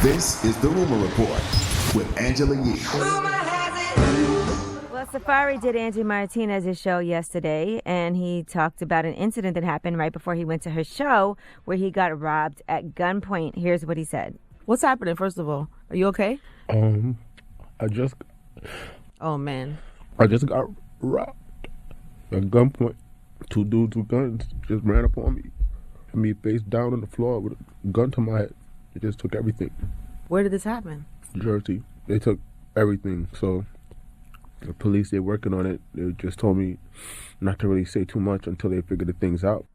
This is the Rumor Report with Angela Yee. Well, Safaree did Angie Martinez's show yesterday, and he talked about an incident that happened right before he went to her show where he got robbed at gunpoint. Here's what he said. What's happening, first of all? Are you okay? I just Oh, man. got robbed at gunpoint. Two dudes with guns just ran up on me. Had me face down on the floor with a gun to my head. They just took everything. Where did this happen? Jersey. They took everything. So the police, they're working on it. They just told me not to really say too much until they figure the things out.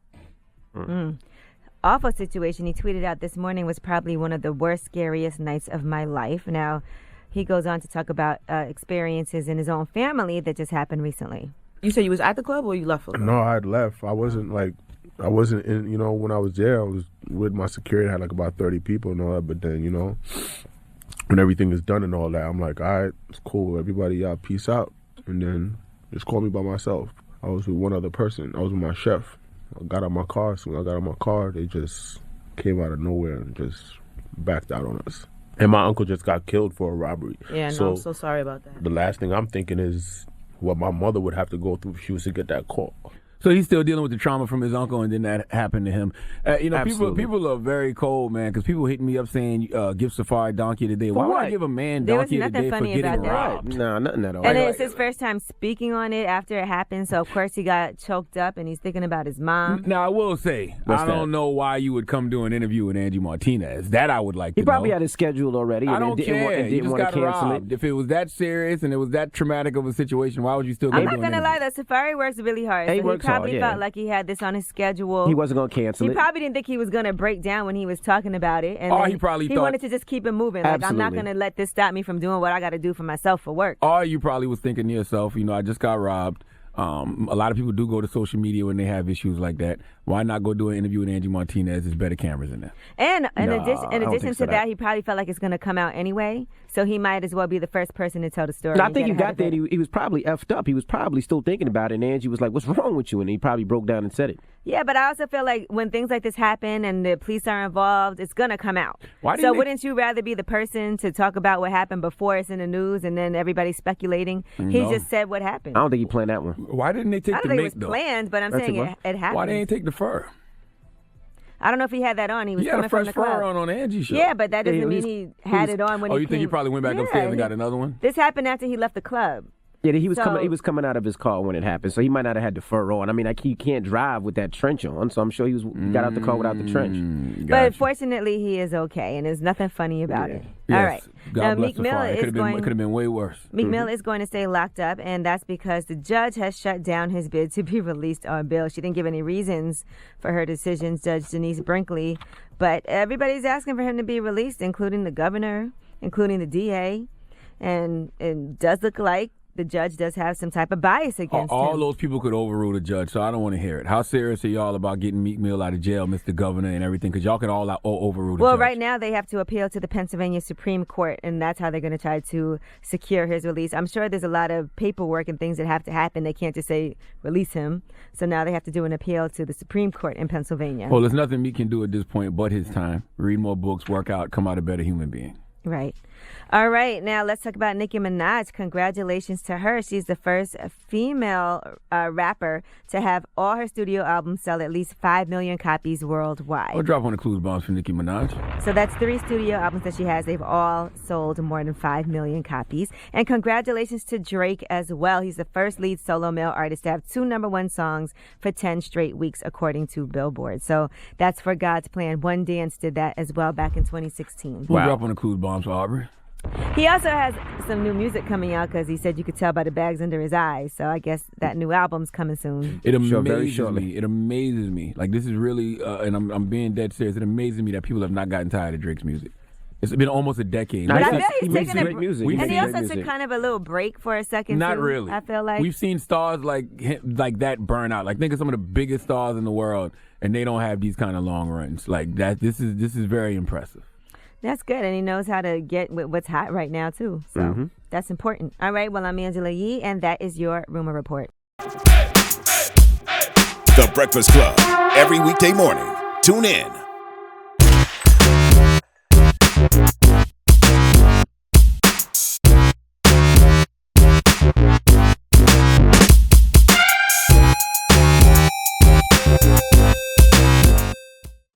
Awful situation he tweeted out this morning was probably one of the worst, scariest nights of my life. Now, he goes on to talk about experiences in his own family that just happened recently. You said you was at the club or you left for the club? No, I had left. I wasn't in, when I was there, I was with my security. I had like about 30 people and all that. But then, when everything is done and all that, I'm like, all right, it's cool. Everybody, y'all, peace out. And then just call me by myself. I was with one other person. I was with my chef. I got out my car. So when I got out my car, they just came out of nowhere and just backed out on us. And my uncle just got killed for a robbery. Yeah, no, I'm so sorry about that. The last thing I'm thinking is what my mother would have to go through if she was to get that call. So he's still dealing with the trauma from his uncle, and then that happened to him. Absolutely. People are very cold, man, because people hitting me up saying, give Safaree donkey today. Why would I give a man donkey today for getting robbed? Nah, nothing at all. And it's his first time speaking on it after it happened, so of course he got choked up and he's thinking about his mom. Now, I will say, I don't know why you would come do an interview with Angie Martinez. That I would like to know. He probably had it scheduled already. I don't care. Didn't want to cancel robbed. it. If it was that serious and it was that traumatic of a situation, why would you still go I'm do not an going to interview? lie, though. Safaree works really hard. He So he works hard, probably yeah. felt like he had this on his schedule. He wasn't going to cancel He it. probably didn't think he was going to break down when he was talking about it. And Or then he probably he thought- wanted to just keep it moving. Like, I'm not Absolutely. going to let this stop me from doing what I got to do for myself for work. Or you probably was thinking to yourself, I just got robbed. A lot of people do go to social media when they have issues like that. Why not go do an interview with Angie Martinez? There's better cameras in there. And in No, addition I don't to think so, that, he probably felt like it's going to come out anyway. So he might as well be the first person to tell the story. I think he Get got ahead there. of it. He was probably effed up. He was probably still thinking about it. And Angie was like, "What's wrong with you?" And he probably broke down and said it. Yeah, but I also feel like when things like this happen and the police are involved, it's going to come out. Why So didn't they- wouldn't you rather be the person to talk about what happened before it's in the news and then everybody's speculating? He No. just said what happened. I don't think he planned that one. Why didn't they take I the don't think it mink, was though? planned, but I'm That's saying a what? it happened. Why they ain't take the fur? I don't know if he had that on. He was He had coming a from fresh the club. fur on Angie's show. Yeah, but that doesn't Yeah, mean he had it on when Oh, he you think he came- probably went back Yeah, upstairs and he- got another one? This happened after he left the club. Yeah, he was So- coming. He was coming out of his car when it happened, so he might not have had the fur on. I mean, he can't drive with that trench on, so I'm sure he got out the car without the trench. But Gotcha. fortunately, he is okay, and there's nothing funny about it. Yes. All right. God Now, bless Meek Mill Safaree. It is could going. have been way worse. Meek Mill is going to stay locked up, and that's because the judge has shut down his bid to be released on bail. She didn't give any reasons for her decisions, Judge Denise Brinkley, but everybody's asking for him to be released, including the governor, including the DA, and it does look like the judge does have some type of bias against All him. those people could overrule the judge, so I don't want to hear it. How serious are y'all about getting Meek Mill out of jail, Mr. Governor, and everything? Because y'all can all overrule the Well, judge. right now they have to appeal to the Pennsylvania Supreme Court, and that's how they're going to try to secure his release. I'm sure there's a lot of paperwork and things that have to happen. They can't just say release him. So now they have to do an appeal to the Supreme Court in Pennsylvania. Well, there's nothing Meek can do at this point but his time. Read more books, work out, come out a better human being. Right. All right. Now let's talk about Nicki Minaj. Congratulations to her. She's the first female rapper to have all her studio albums sell at least 5 million copies worldwide. I'll drop on the clues bombs for Nicki Minaj. So that's 3 studio albums that she has. They've all sold more than 5 million copies. And congratulations to Drake as well. He's the first lead solo male artist to have 2 #1 songs for 10 straight weeks, according to Billboard. So that's For God's Plan. One Dance did that as well back in 2016. We'll drop on the clues bombs for Aubrey. He also has some new music coming out because he said you could tell by the bags under his eyes. So I guess that new album's coming soon. It Very amazes shortly. me. It amazes me. Like, this is really, and I'm being dead serious. It amazes me that people have not gotten tired of Drake's music. It's been almost a decade. Nah, But I he feel makes- he's he makes taking great music. He And he makes also great took music. kind of a little break for a second, Not too, really. I feel like. We've seen stars like that burn out. Like, think of some of the biggest stars in the world, and they don't have these kind of long runs. Like that. This is very impressive. That's good. And he knows how to get with what's hot right now, too. So that's important. All right. Well, I'm Angela Yee, and that is your Rumor Report. The Breakfast Club. Every weekday morning. Tune in